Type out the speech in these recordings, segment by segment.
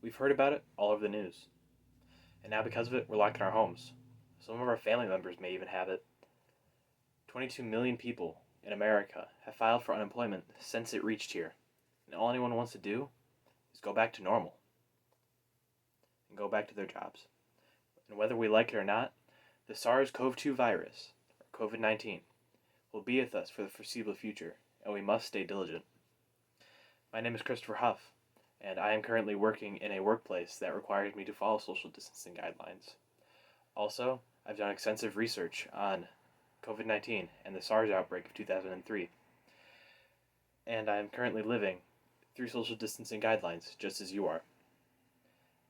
We've heard about it all over the news. And now, because of it, we're locked in our homes. Some of our family members may even have it. 22 million people in America have filed for unemployment since it reached here. And all anyone wants to do is go back to normal and go back to their jobs. And whether we like it or not, the SARS-CoV-2 virus, or COVID-19, will be with us for the foreseeable future, and we must stay diligent. My name is Christopher Huff, and I am currently working in a workplace that requires me to follow social distancing guidelines. Also, I've done extensive research on COVID-19 and the SARS outbreak of 2003, and I am currently living through social distancing guidelines just as you are.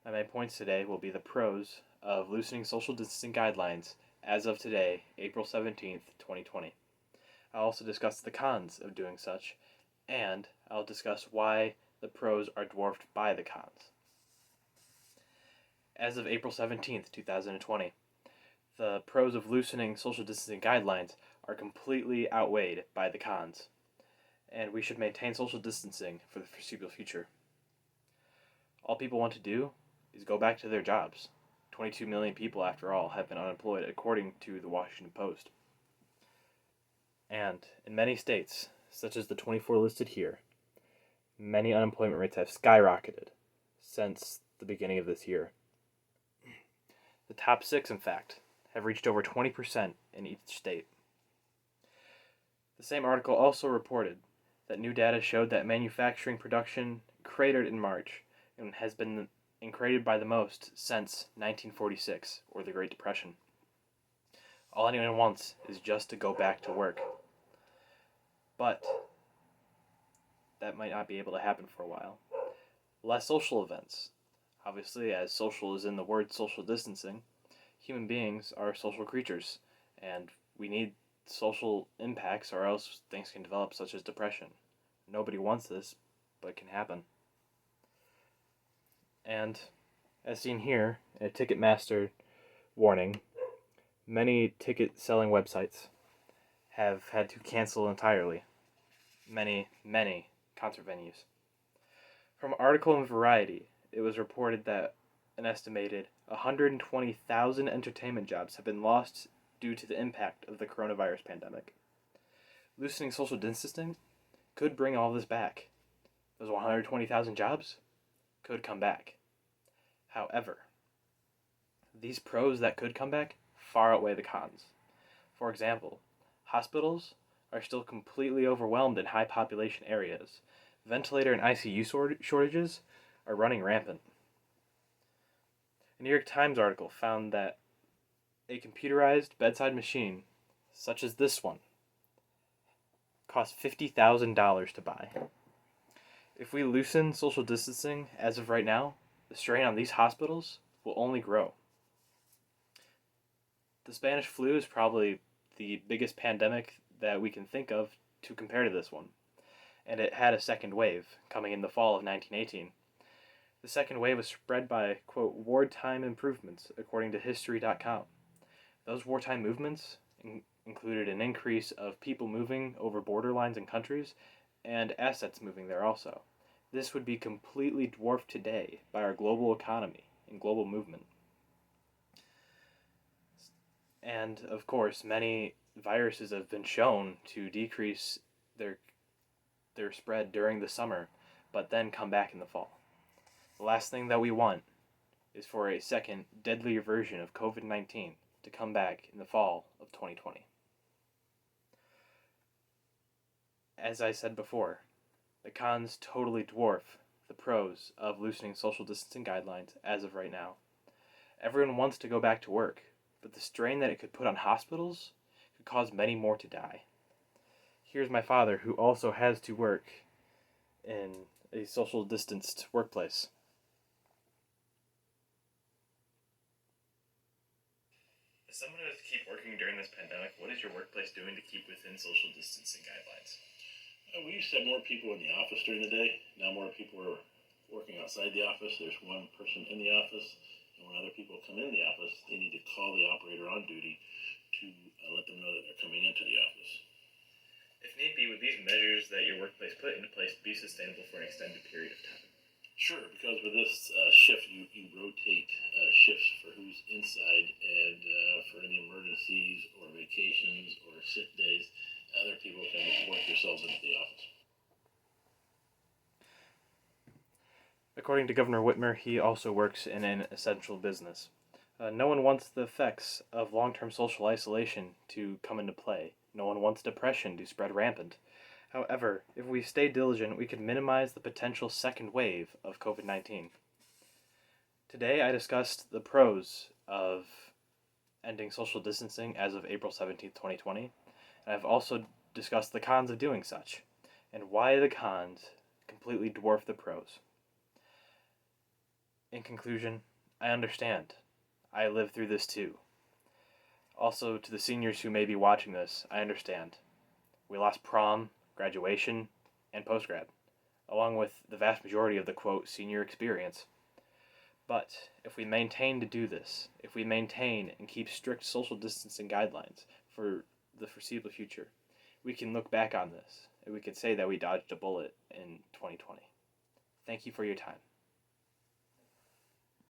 My main points today will be the pros of loosening social distancing guidelines as of today, April 17th, 2020. I'll also discuss the cons of doing such, and I'll discuss why the pros are dwarfed by the cons. As of April 17th, 2020, the pros of loosening social distancing guidelines are completely outweighed by the cons, and we should maintain social distancing for the foreseeable future. All people want to do is go back to their jobs. 22 million people, after all, have been unemployed, according to the Washington Post. And in many states, such as the 24 listed here, many unemployment rates have skyrocketed since the beginning of this year. The top 6, in fact, have reached over 20% in each state. The same article also reported that new data showed that manufacturing production cratered in March and has been cratered by the most since 1946, or the Great Depression. All anyone wants is just to go back to work. But that might not be able to happen for a while. Less social events. Obviously, as social is in the word social distancing, human beings are social creatures, and we need social impacts or else things can develop, such as depression. Nobody wants this, but it can happen. And as seen here in a Ticketmaster warning, many ticket selling websites have had to cancel entirely many concert venues. From an article in Variety, it was reported that an estimated 120,000 entertainment jobs have been lost due to the impact of the coronavirus pandemic. Loosening social distancing could bring all this back. Those 120,000 jobs could come back. However, these pros that could come back far outweigh the cons. For example, hospitals are still completely overwhelmed in high population areas. Ventilator and ICU shortages are running rampant. A New York Times article found that a computerized bedside machine, such as this one, costs $50,000 to buy. If we loosen social distancing as of right now, the strain on these hospitals will only grow. The Spanish flu is probably the biggest pandemic that we can think of to compare to this one, and it had a second wave coming in the fall of 1918. The second wave was spread by, quote, wartime improvements, according to History.com. Those wartime movements included an increase of people moving over border lines in countries and assets moving there also. This would be completely dwarfed today by our global economy and global movement. And, of course, many viruses have been shown to decrease their spread during the summer, but then come back in the fall. The last thing that we want is for a second, deadlier version of COVID-19 to come back in the fall of 2020. As I said before, the cons totally dwarf the pros of loosening social distancing guidelines as of right now. Everyone wants to go back to work, but the strain that it could put on hospitals could cause many more to die. Here's my father, who also has to work in a social distanced workplace. As someone who has to keep working during this pandemic, what is your workplace doing to keep within social distancing guidelines? We used to have more people in the office during the day. Now more people are working outside the office. There's one person in the office, and when other people come in the office, they need to call the operator on duty to let them know that they're coming into the office. If need be, would these measures that your workplace put into place be sustainable for an extended period of time? Sure, because with this shift, you rotate shifts for who's inside, and for any emergencies or vacations or sick days, other people can work themselves into the office. According to Governor Whitmer, he also works in an essential business. No one wants the effects of long term social isolation to come into play. No one wants depression to spread rampant. However, if we stay diligent, we can minimize the potential second wave of COVID 19. Today, I discussed the pros of ending social distancing as of April 17th, 2020, and I've also discussed the cons of doing such, and why the cons completely dwarf the pros. In conclusion, I understand. I lived through this too. Also, to the seniors who may be watching this, I understand. We lost prom, graduation, and postgrad, along with the vast majority of the quote senior experience. But if we maintain to do this, if we maintain and keep strict social distancing guidelines for the foreseeable future, we can look back on this and we can say that we dodged a bullet in 2020. Thank you for your time.